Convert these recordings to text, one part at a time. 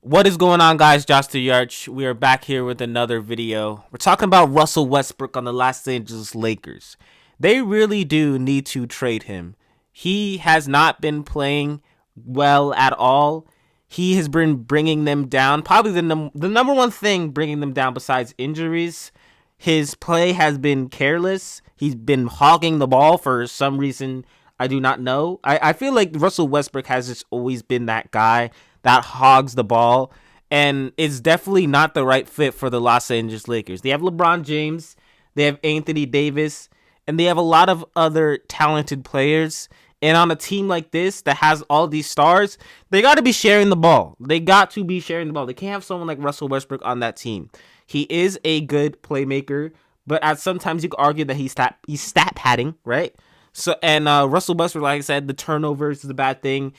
What is going on, guys? Josh the Yarch. We are back here with another video. We're talking about Russell Westbrook on the Los Angeles Lakers. They really do need to trade him. He has not been playing well at all. He has been bringing them down. Probably the number one thing bringing them down besides injuries. His play has been careless. He's been hogging the ball for some reason I do not know. I feel like Russell Westbrook has just always been that guy that hogs the ball, and it's definitely not the right fit for the Los Angeles Lakers. They have LeBron James, they have Anthony Davis, and they have a lot of other talented players. And on a team like this that has all these stars, they got to be sharing the ball. They got to be sharing the ball. They can't have someone like Russell Westbrook on that team. He is a good playmaker, but at sometimes you could argue that he's stat padding, right? So Russell Westbrook, like I said, the turnovers is a bad thing.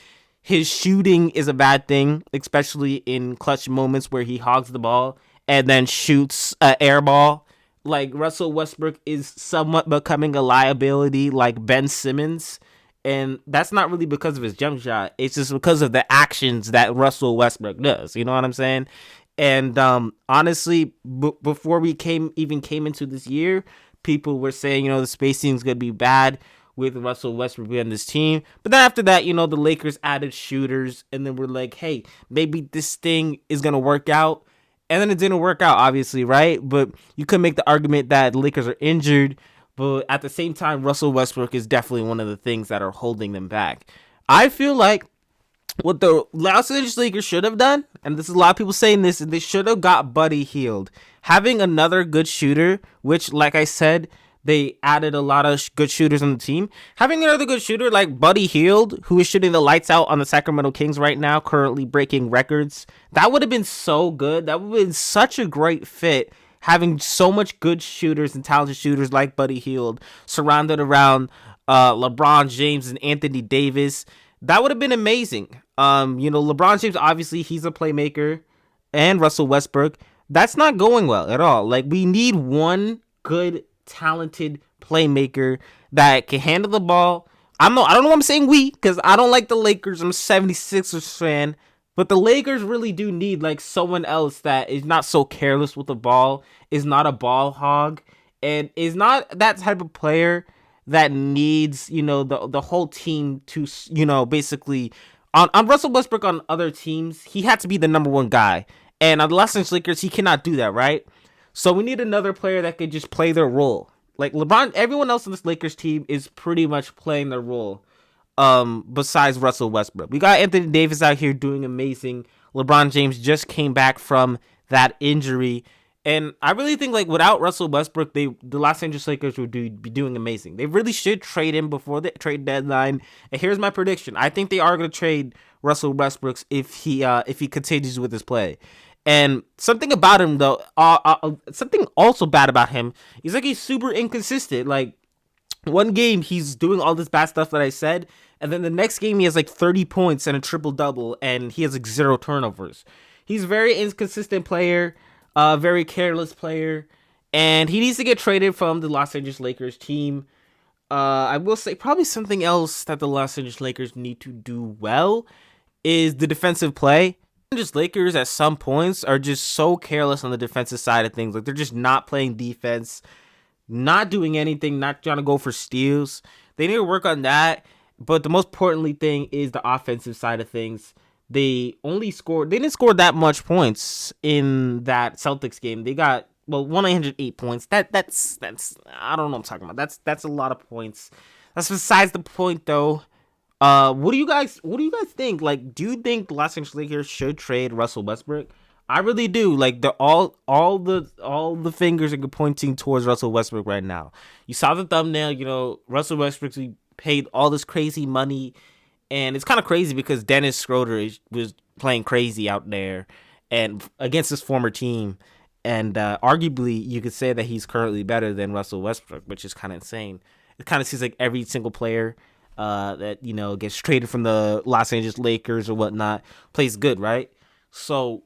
His shooting is a bad thing, especially in clutch moments where he hogs the ball and then shoots an air ball. Like, Russell Westbrook is somewhat becoming a liability like Ben Simmons. And that's not really because of his jump shot. It's just because of the actions that Russell Westbrook does. You know what I'm saying? And honestly, before we came into this year, people were saying, the spacing is going to be bad with Russell Westbrook on this team. But then after that, the Lakers added shooters, and then we're like, hey, maybe this thing is going to work out. And then it didn't work out, obviously, right? But you could make the argument that the Lakers are injured, but at the same time, Russell Westbrook is definitely one of the things that are holding them back. I feel like what the Los Angeles Lakers should have done, and this is a lot of people saying this, they should have got Buddy Hield. Having another good shooter, which, like I said, they added a lot of good shooters on the team. Having another good shooter like Buddy Hield, who is shooting the lights out on the Sacramento Kings right now, currently breaking records, that would have been so good. That would have been such a great fit. Having so much good shooters and talented shooters like Buddy Hield surrounded around LeBron James and Anthony Davis, that would have been amazing. LeBron James, obviously, he's a playmaker, and Russell Westbrook. That's not going well at all. Like, we need one good, talented playmaker that can handle the ball. I don't know why I'm saying we, because I don't like the Lakers. I'm a 76ers fan. But the Lakers really do need like someone else that is not so careless with the ball, is not a ball hog, and is not that type of player that needs, the whole team to, basically on Russell Westbrook on other teams, he had to be the number one guy. And on the Los Angeles Lakers, he cannot do that, right? So we need another player that could just play their role. Like LeBron, everyone else on this Lakers team is pretty much playing their role. Besides Russell Westbrook, we got Anthony Davis out here doing amazing. LeBron James just came back from that injury, and I really think like without Russell Westbrook, the Los Angeles Lakers would be doing amazing. They really should trade him before the trade deadline. And here's my prediction: I think they are going to trade Russell Westbrook if he continues with his play. And something about him though, something also bad about him, he's super inconsistent. Like, one game he's doing all this bad stuff that I said, and then the next game he has like 30 points and a triple-double, and he has like 0 turnovers. He's a very inconsistent player, very careless player, and he needs to get traded from the Los Angeles Lakers team. I will say probably something else that the Los Angeles Lakers need to do well is the defensive play. Los Angeles Lakers at some points are just so careless on the defensive side of things. Like, they're just not playing defense, not doing anything, not trying to go for steals. They need to work on that. But the most importantly thing is the offensive side of things. They didn't score that much points in that Celtics game. They got 108 points. That's I don't know what I'm talking about. That's a lot of points. That's besides the point though. What do you guys think? Like, do you think the Los Angeles Lakers should trade Russell Westbrook? I really do. Like, all the fingers are pointing towards Russell Westbrook right now. You saw the thumbnail. Russell Westbrook paid all this crazy money, and it's kind of crazy because Dennis Schroeder was playing crazy out there and against his former team, and arguably you could say that he's currently better than Russell Westbrook, which is kind of insane. It kind of seems like every single player that gets traded from the Los Angeles Lakers or whatnot plays good, right? So,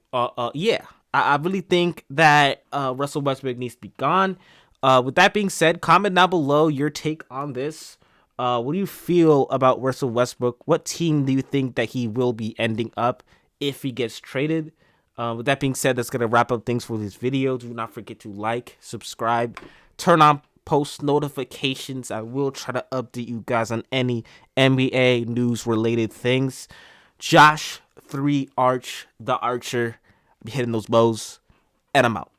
yeah, I really think that Russell Westbrook needs to be gone. With that being said, comment down below your take on this. What do you feel about Russell Westbrook? What team do you think that he will be ending up if he gets traded? With that being said, that's going to wrap up things for this video. Do not forget to like, subscribe, turn on post notifications. I will try to update you guys on any NBA news related things. Josh 3 Arch, the Archer, be hitting those bows, and I'm out.